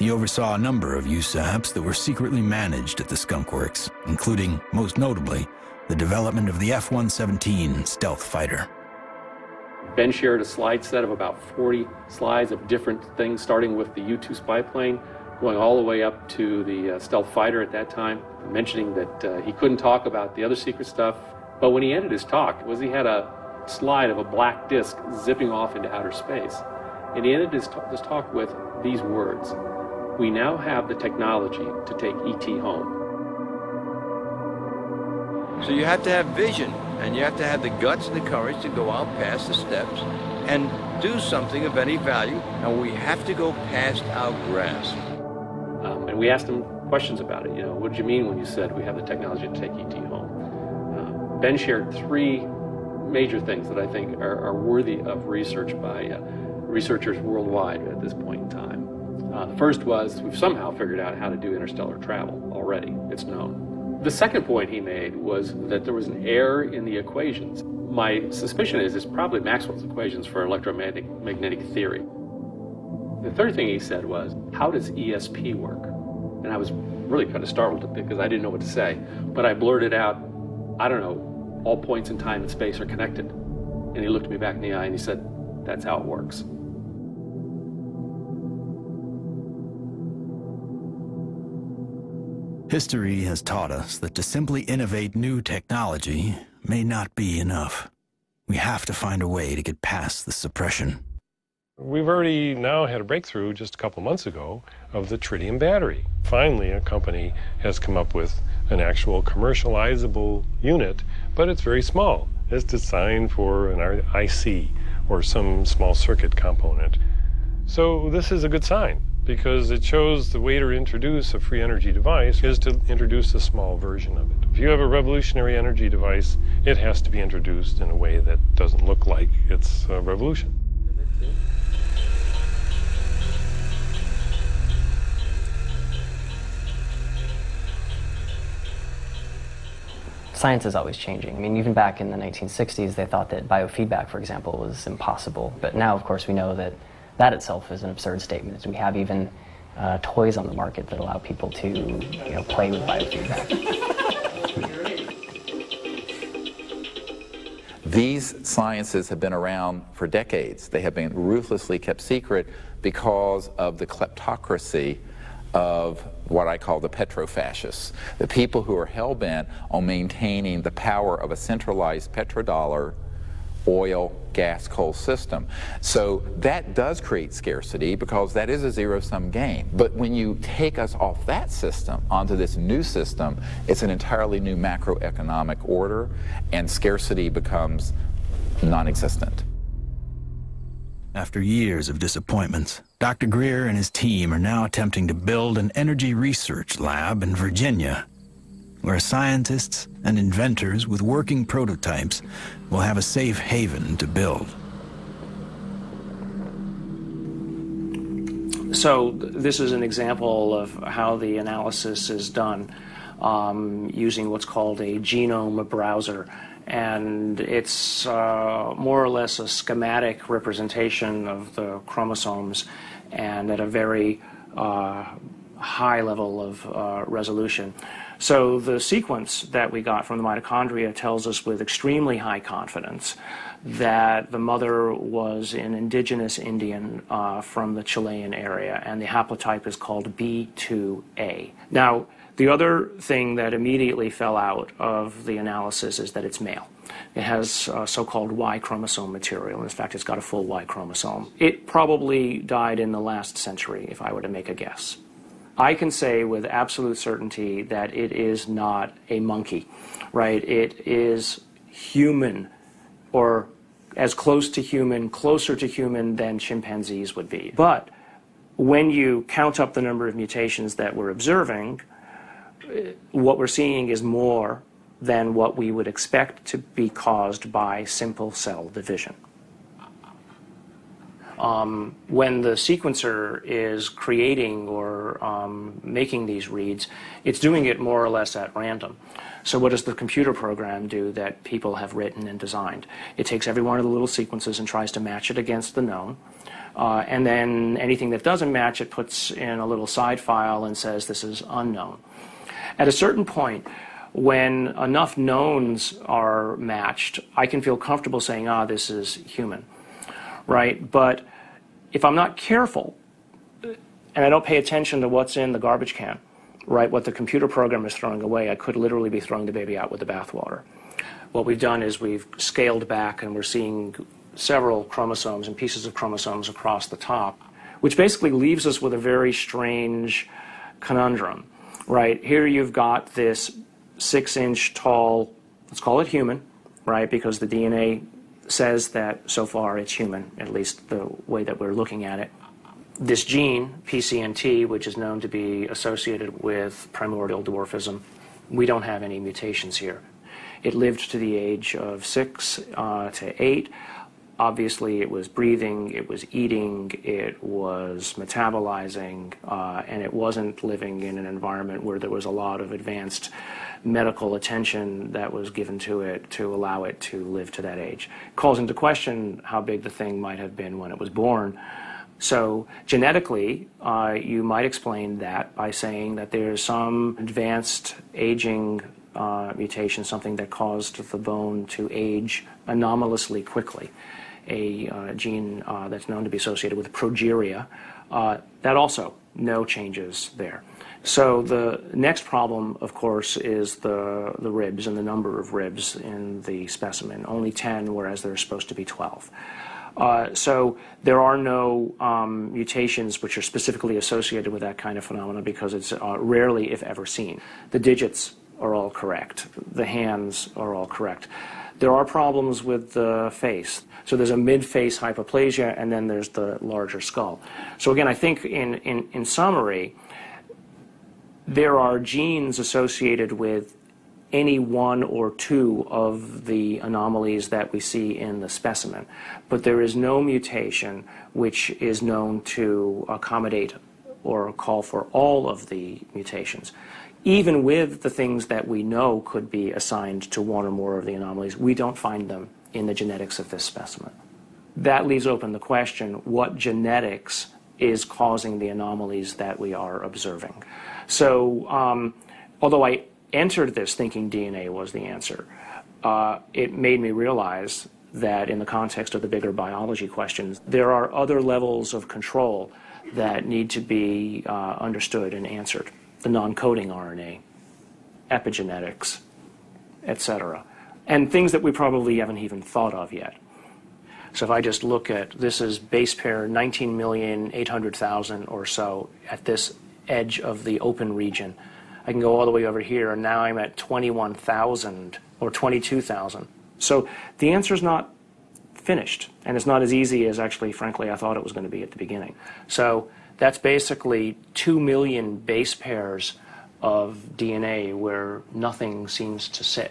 He oversaw a number of USAPs that were secretly managed at the Skunk Works, including, most notably, the development of the F-117 stealth fighter. Ben shared a slide set of about 40 slides of different things, starting with the U-2 spy plane, going all the way up to the stealth fighter at that time, mentioning that he couldn't talk about the other secret stuff. But when he ended his talk, he had a slide of a black disc zipping off into outer space. And he ended his talk with these words: "We now have the technology to take E.T. home." So you have to have vision, and you have to have the guts and the courage to go out past the steps and do something of any value, and we have to go past our grasp. And we asked him questions about it. What did you mean when you said we have the technology to take E.T. home? Ben shared three major things that I think are worthy of research by researchers worldwide at this point in time. The first was we've somehow figured out how to do interstellar travel already. It's known. The second point he made was that there was an error in the equations. My suspicion is it's probably Maxwell's equations for electromagnetic theory. The third thing he said was, how does ESP work? And I was really kind of startled because I didn't know what to say. But I blurted out, I don't know, all points in time and space are connected. And he looked me back in the eye and he said, that's how it works. History has taught us that to simply innovate new technology may not be enough. We have to find a way to get past the suppression. We've already now had a breakthrough just a couple months ago of the tritium battery. Finally, a company has come up with an actual commercializable unit, but it's very small. It's designed for an IC or some small circuit component. So this is a good sign, because it shows the way to introduce a free energy device is to introduce a small version of it. If you have a revolutionary energy device, it has to be introduced in a way that doesn't look like it's a revolution. Science is always changing. I mean, even back in the 1960s, they thought that biofeedback, for example, was impossible. But now, of course, we know that that itself is an absurd statement. We have even toys on the market that allow people to, play with biofeedback. These sciences have been around for decades. They have been ruthlessly kept secret because of the kleptocracy of what I call the petrofascists, the people who are hell-bent on maintaining the power of a centralized petrodollar oil, gas, coal system. So that does create scarcity because that is a zero-sum game. But when you take us off that system onto this new system, it's an entirely new macroeconomic order, and scarcity becomes non-existent. After years of disappointments, Dr. Greer and his team are now attempting to build an energy research lab in Virginia, where scientists and inventors with working prototypes will have a safe haven to build. So this is an example of how the analysis is done using what's called a genome browser. And it's more or less a schematic representation of the chromosomes, and at a very high level of resolution. So the sequence that we got from the mitochondria tells us with extremely high confidence that the mother was an indigenous Indian from the Chilean area, and the haplotype is called B2A. Now, the other thing that immediately fell out of the analysis is that it's male. It has so-called Y chromosome material. In fact, it's got a full Y chromosome. It probably died in the last century, if I were to make a guess. I can say with absolute certainty that it is not a monkey, right? It is human, or as close to human, closer to human than chimpanzees would be. But when you count up the number of mutations that we're observing, what we're seeing is more than what we would expect to be caused by simple cell division. When the sequencer is creating or making these reads, it's doing it more or less at random. So what does the computer program do that people have written and designed? It takes every one of the little sequences and tries to match it against the known. And then anything that doesn't match, it puts in a little side file and says this is unknown. At a certain point, when enough knowns are matched, I can feel comfortable saying, this is human, right? But if I'm not careful, and I don't pay attention to what's in the garbage can, right, what the computer program is throwing away, I could literally be throwing the baby out with the bathwater. What we've done is we've scaled back, and we're seeing several chromosomes and pieces of chromosomes across the top, which basically leaves us with a very strange conundrum, right? Here you've got this 6-inch tall, let's call it human, right, because the DNA says that so far it's human, at least the way that we're looking at it. This gene, PCNT, which is known to be associated with primordial dwarfism, we don't have any mutations here. It lived to the age of 6 to 8. Obviously, it was breathing, it was eating, it was metabolizing, and it wasn't living in an environment where there was a lot of advanced medical attention that was given to it to allow it to live to that age. It calls into question how big the thing might have been when it was born. So genetically, you might explain that by saying that there's some advanced aging mutation, something that caused the bone to age anomalously quickly. A gene that's known to be associated with progeria, that also no changes there. So the next problem, of course, is the ribs and the number of ribs in the specimen. Only 10, whereas there's supposed to be 12. So there are no mutations which are specifically associated with that kind of phenomena because it's rarely, if ever, seen. The digits are all correct. The hands are all correct. There are problems with the face. So there's a mid-face hypoplasia, and then there's the larger skull. So again, I think in summary, there are genes associated with any one or two of the anomalies that we see in the specimen, but there is no mutation which is known to accommodate or call for all of the mutations. Even with the things that we know could be assigned to one or more of the anomalies, we don't find them in the genetics of this specimen. That leaves open the question, what genetics is causing the anomalies that we are observing? So, although I entered this thinking DNA was the answer, it made me realize that in the context of the bigger biology questions, there are other levels of control that need to be understood and answered. The non-coding RNA, epigenetics, etc. And things that we probably haven't even thought of yet. So if I just look at, this is base pair 19,800,000 or so at this edge of the open region. I can go all the way over here, and now I'm at 21,000 or 22,000. So the answer's not finished, and it's not as easy as actually, frankly, I thought it was going to be at the beginning. So that's basically 2 million base pairs of DNA where nothing seems to sit.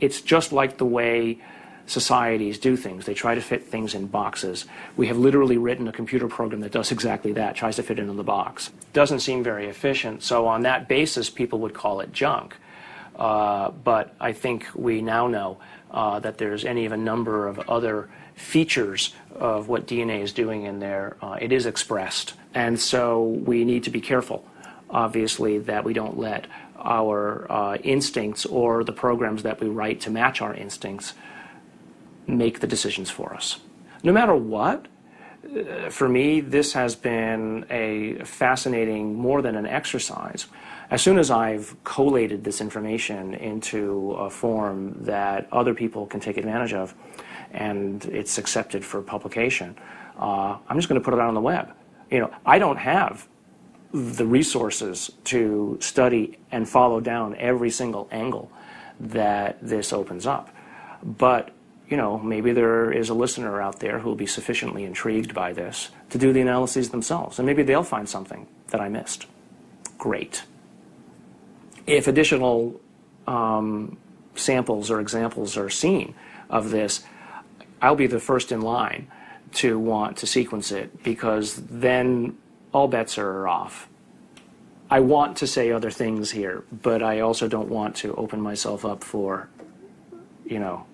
It's just like the way societies do things. They try to fit things in boxes. We have literally written a computer program that does exactly that, tries to fit it in the box. Doesn't seem very efficient, so on that basis people would call it junk. But I think we now know that there's any of a number of other features of what DNA is doing in there. It is expressed, and so we need to be careful, obviously, that we don't let our instincts or the programs that we write to match our instincts make the decisions for us. No matter what, for me, this has been a fascinating, more than an exercise. As soon as I've collated this information into a form that other people can take advantage of, and it's accepted for publication, I'm just going to put it out on the web. You know, I don't have the resources to study and follow down every single angle that this opens up. But you know, maybe there is a listener out there who will be sufficiently intrigued by this to do the analyses themselves, and maybe they'll find something that I missed. Great. If additional samples or examples are seen of this, I'll be the first in line to want to sequence it, because then all bets are off. I want to say other things here, but I also don't want to open myself up for, you know,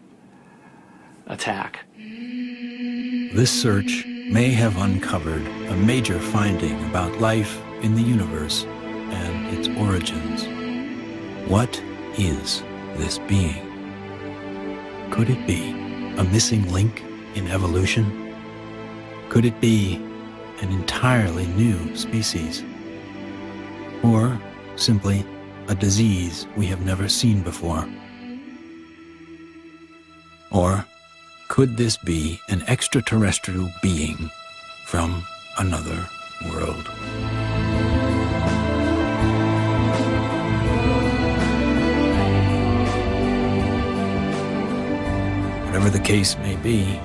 attack. This search may have uncovered a major finding about life in the universe and its origins. What is this being? Could it be a missing link in evolution? Could it be an entirely new species? Or simply a disease we have never seen before? Or could this be an extraterrestrial being from another world? Whatever the case may be,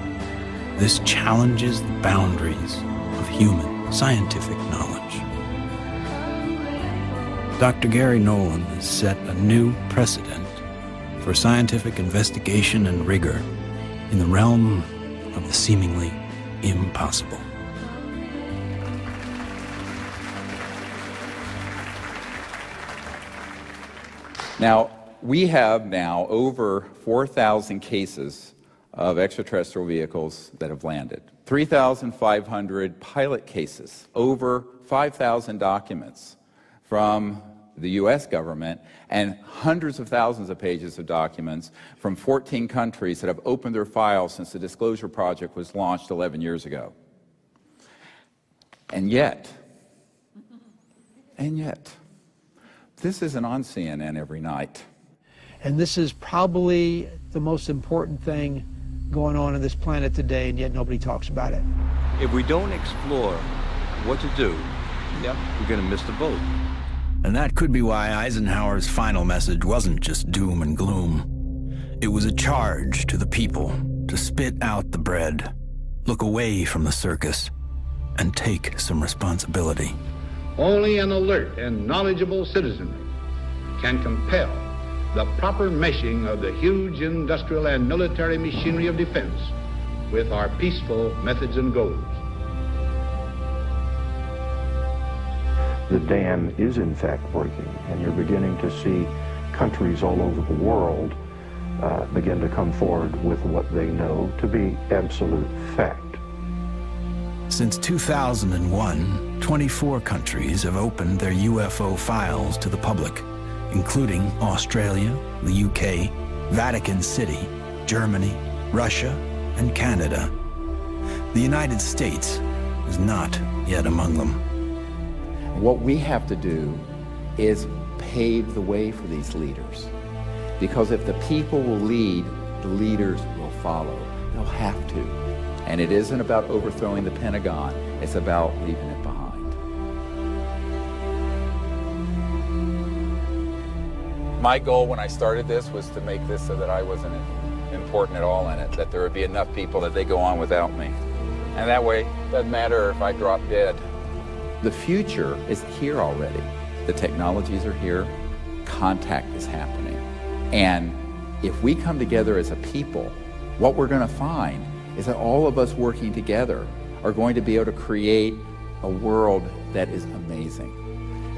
this challenges the boundaries of human scientific knowledge. Dr. Gary Nolan has set a new precedent for scientific investigation and rigor in the realm of the seemingly impossible. Now, we have now over 4,000 cases of extraterrestrial vehicles that have landed, 3,500 pilot cases, over 5,000 documents from the U.S. government, and hundreds of thousands of pages of documents from 14 countries that have opened their files since the Disclosure Project was launched 11 years ago. And yet, this isn't on CNN every night. And this is probably the most important thing going on this planet today, and yet nobody talks about it. If we don't explore what to do, we're going to miss the boat. And that could be why Eisenhower's final message wasn't just doom and gloom. It was a charge to the people to spit out the bread, look away from the circus, and take some responsibility. Only an alert and knowledgeable citizenry can compel the proper meshing of the huge industrial and military machinery of defense with our peaceful methods and goals. The dam is in fact breaking, and you're beginning to see countries all over the world begin to come forward with what they know to be absolute fact. Since 2001, 24 countries have opened their UFO files to the public, including Australia, the UK, Vatican City, Germany, Russia, and Canada. The United States is not yet among them. What we have to do is pave the way for these leaders. Because if the people will lead, the leaders will follow. They'll have to. And it isn't about overthrowing the Pentagon, it's about leaving it behind. My goal when I started this was to make this so that I wasn't important at all in it, that there would be enough people that they go on without me. And that way, it doesn't matter if I drop dead. The future is here already. The technologies are here, contact is happening. And if we come together as a people, what we're going to find is that all of us working together are going to be able to create a world that is amazing.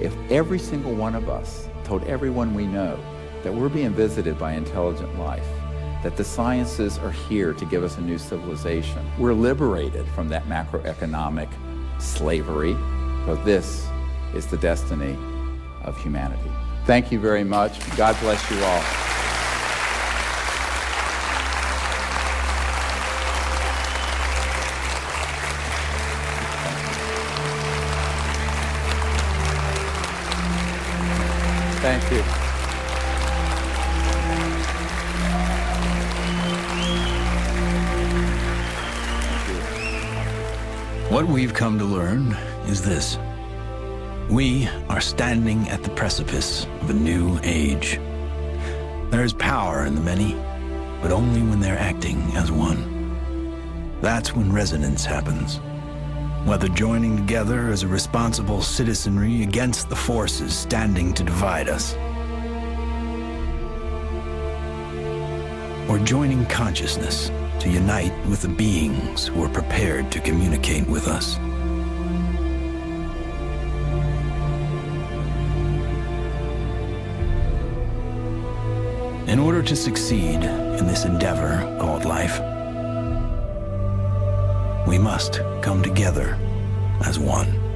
If every single one of us told everyone we know that we're being visited by intelligent life, that the sciences are here to give us a new civilization, we're liberated from that macroeconomic slavery, because this is the destiny of humanity. Thank you very much. God bless you all. Thank you. What we've come to learn is this. We are standing at the precipice of a new age. There is power in the many, but only when they're acting as one. That's when resonance happens. Whether joining together as a responsible citizenry against the forces standing to divide us, or joining consciousness to unite with the beings who are prepared to communicate with us. In order to succeed in this endeavor called life, we must come together as one.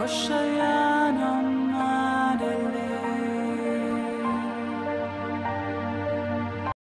Koşa